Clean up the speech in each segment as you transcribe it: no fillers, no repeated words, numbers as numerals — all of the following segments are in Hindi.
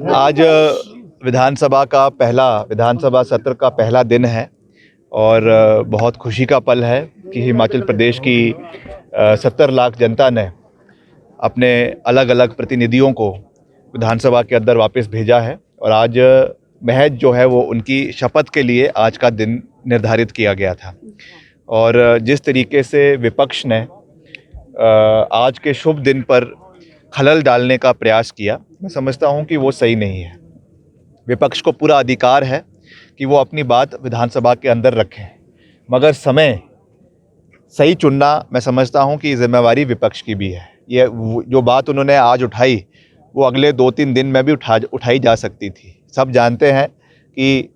आज विधानसभा सत्र का पहला दिन है और बहुत खुशी का पल है कि हिमाचल प्रदेश की 70 लाख जनता ने अपने अलग अलग प्रतिनिधियों को विधानसभा के अंदर वापस भेजा है और आज महज जो है वो उनकी शपथ के लिए आज का दिन निर्धारित किया गया था। और जिस तरीके से विपक्ष ने आज के शुभ दिन पर खलल डालने का प्रयास किया, मैं समझता हूं कि वो सही नहीं है। विपक्ष को पूरा अधिकार है कि वो अपनी बात विधानसभा के अंदर रखें, मगर समय सही चुनना मैं समझता हूं कि जिम्मेवारी विपक्ष की भी है। ये जो बात उन्होंने आज उठाई वो अगले 2-3 दिन में भी उठाई जा सकती थी। सब जानते हैं कि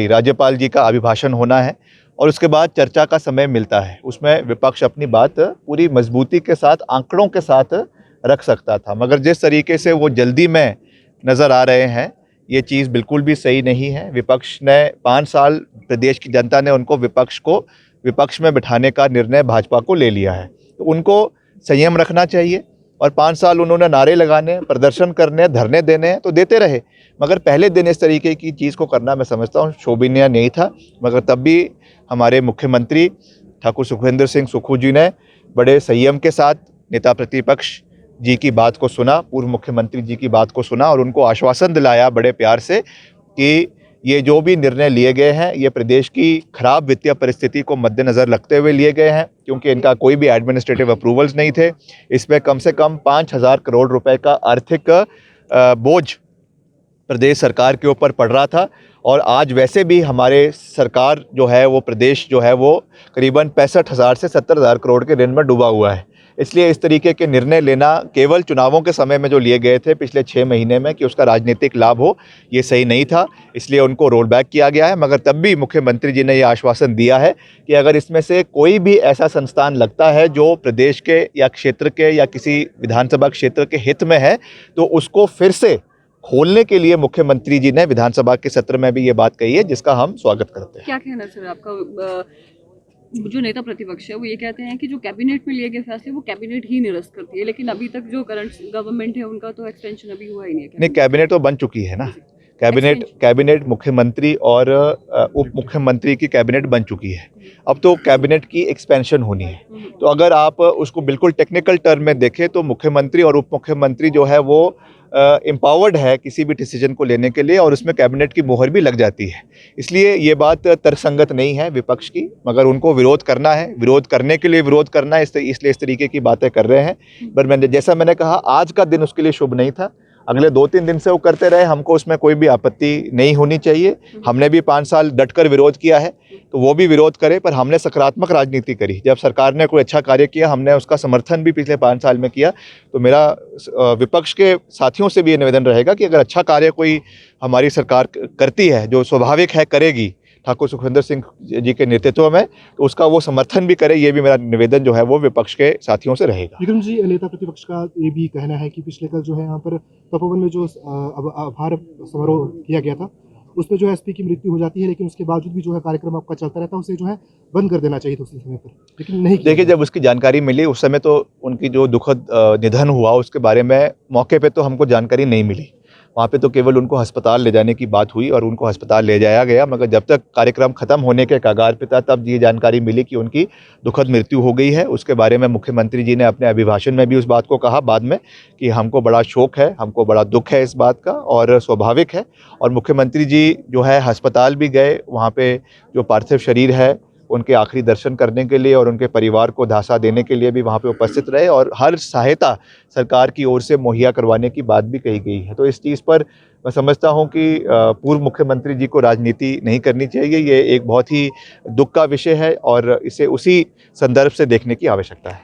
राज्यपाल जी का अभिभाषण होना है और उसके बाद चर्चा का समय मिलता है। उसमें विपक्ष अपनी बात पूरी मजबूती के साथ, आंकड़ों के साथ रख सकता था, मगर जिस तरीके से वो जल्दी में नज़र आ रहे हैं, ये चीज़ बिल्कुल भी सही नहीं है। विपक्ष ने 5 साल प्रदेश की जनता ने उनको विपक्ष में बिठाने का निर्णय भाजपा को ले लिया है, तो उनको संयम रखना चाहिए। और 5 साल उन्होंने नारे लगाने, प्रदर्शन करने, धरने देने हैं तो देते रहे, मगर पहले दिन इस तरीके की चीज़ को करना मैं समझता हूँ शोभनीय नहीं था। मगर तब भी हमारे मुख्यमंत्री ठाकुर सुखविंदर सिंह सुक्खू जी ने बड़े संयम के साथ नेता प्रतिपक्ष जी की बात को सुना, पूर्व मुख्यमंत्री जी की बात को सुना और उनको आश्वासन दिलाया बड़े प्यार से कि ये जो भी निर्णय लिए गए हैं ये प्रदेश की खराब वित्तीय परिस्थिति को मद्देनज़र रखते हुए लिए गए हैं, क्योंकि इनका कोई भी एडमिनिस्ट्रेटिव अप्रूवल्स नहीं थे। इसमें कम से कम 5,000 करोड़ रुपए का आर्थिक बोझ प्रदेश सरकार के ऊपर पड़ रहा था और आज वैसे भी हमारे सरकार जो है वो प्रदेश जो है वो करीबन 65,000 से 70,000 करोड़ के ऋण में डूबा हुआ है। इसलिए इस तरीके के निर्णय लेना केवल चुनावों के समय में जो लिए गए थे पिछले 6 महीने में कि उसका राजनीतिक लाभ हो, ये सही नहीं था, इसलिए उनको रोल बैक किया गया है। मगर तब भी मुख्यमंत्री जी ने ये आश्वासन दिया है कि अगर इसमें से कोई भी ऐसा संस्थान लगता है जो प्रदेश के या क्षेत्र के या किसी विधानसभा क्षेत्र के हित में है, तो उसको फिर से खोलने के लिए मुख्यमंत्री जी ने विधानसभा के सत्र में भी ये बात कही है, जिसका हम स्वागत करते हैं। क्या कहना सर आपका? जो नेता प्रतिपक्ष है वो ये कहते हैं कि जो कैबिनेट में लिए गए फैसले वो कैबिनेट ही निरस्त करती है, लेकिन अभी तक जो करंट गवर्नमेंट है उनका तो एक्सटेंशन अभी हुआ ही नहीं है। नहीं, कैबिनेट तो बन चुकी है ना। कैबिनेट मुख्यमंत्री और उप मुख्यमंत्री की कैबिनेट बन चुकी है। अब तो कैबिनेट की एक्सपेंशन होनी है। तो अगर आप उसको बिल्कुल टेक्निकल टर्म में देखें तो मुख्यमंत्री और उप मुख्यमंत्री जो है वो एम्पावर्ड है किसी भी डिसीजन को लेने के लिए और उसमें कैबिनेट की मोहर भी लग जाती है। इसलिए ये बात तर्कसंगत नहीं है विपक्ष की, मगर उनको विरोध करना है, विरोध करने के लिए विरोध करना है, इसलिए इस तरीके की बातें कर रहे हैं। पर जैसा मैंने कहा, आज का दिन उसके लिए शुभ नहीं था। अगले 2-3 दिन से वो करते रहे, हमको उसमें कोई भी आपत्ति नहीं होनी चाहिए। हमने भी 5 साल डटकर विरोध किया है, तो वो भी विरोध करे, पर हमने सकारात्मक राजनीति करी। जब सरकार ने कोई अच्छा कार्य किया, हमने उसका समर्थन भी पिछले 5 साल में किया। तो मेरा विपक्ष के साथियों से भी ये निवेदन रहेगा कि अगर अच्छा कार्य कोई हमारी सरकार करती है, जो स्वाभाविक है करेगी ठाकुर सुखविंदर सिंह जी के नेतृत्व में, तो उसका वो समर्थन भी करे। ये भी मेरा निवेदन जो है वो विपक्ष के साथियों से रहेगा। विक्रम जी, नेता प्रतिपक्ष का ये भी कहना है कि पिछले कल जो है यहाँ पर तपोवन में जो आभार समारोह किया गया था उसमें जो है एसपी की मृत्यु हो जाती है, लेकिन उसके बावजूद भी जो है कार्यक्रम आपका चलता रहता है, उसे जो है बंद कर देना चाहिए था उसी समय पर, लेकिन नहीं। देखिए, जब उसकी जानकारी मिली उस समय तो उनकी जो दुखद निधन हुआ उसके बारे में मौके पे तो हमको जानकारी नहीं मिली। वहाँ पे तो केवल उनको अस्पताल ले जाने की बात हुई और उनको अस्पताल ले जाया गया, मगर जब तक कार्यक्रम खत्म होने के कगार पे था तब ये जानकारी मिली कि उनकी दुखद मृत्यु हो गई है। उसके बारे में मुख्यमंत्री जी ने अपने अभिभाषण में भी उस बात को कहा बाद में कि हमको बड़ा शोक है, हमको बड़ा दुख है इस बात का और स्वाभाविक है। और मुख्यमंत्री जी जो है अस्पताल भी गए, वहाँ पे जो पार्थिव शरीर है उनके आखिरी दर्शन करने के लिए और उनके परिवार को धासा देने के लिए भी वहाँ पे उपस्थित रहे और हर सहायता सरकार की ओर से मुहैया करवाने की बात भी कही गई है। तो इस चीज़ पर मैं समझता हूँ कि पूर्व मुख्यमंत्री जी को राजनीति नहीं करनी चाहिए। ये एक बहुत ही दुख का विषय है और इसे उसी संदर्भ से देखने की आवश्यकता है।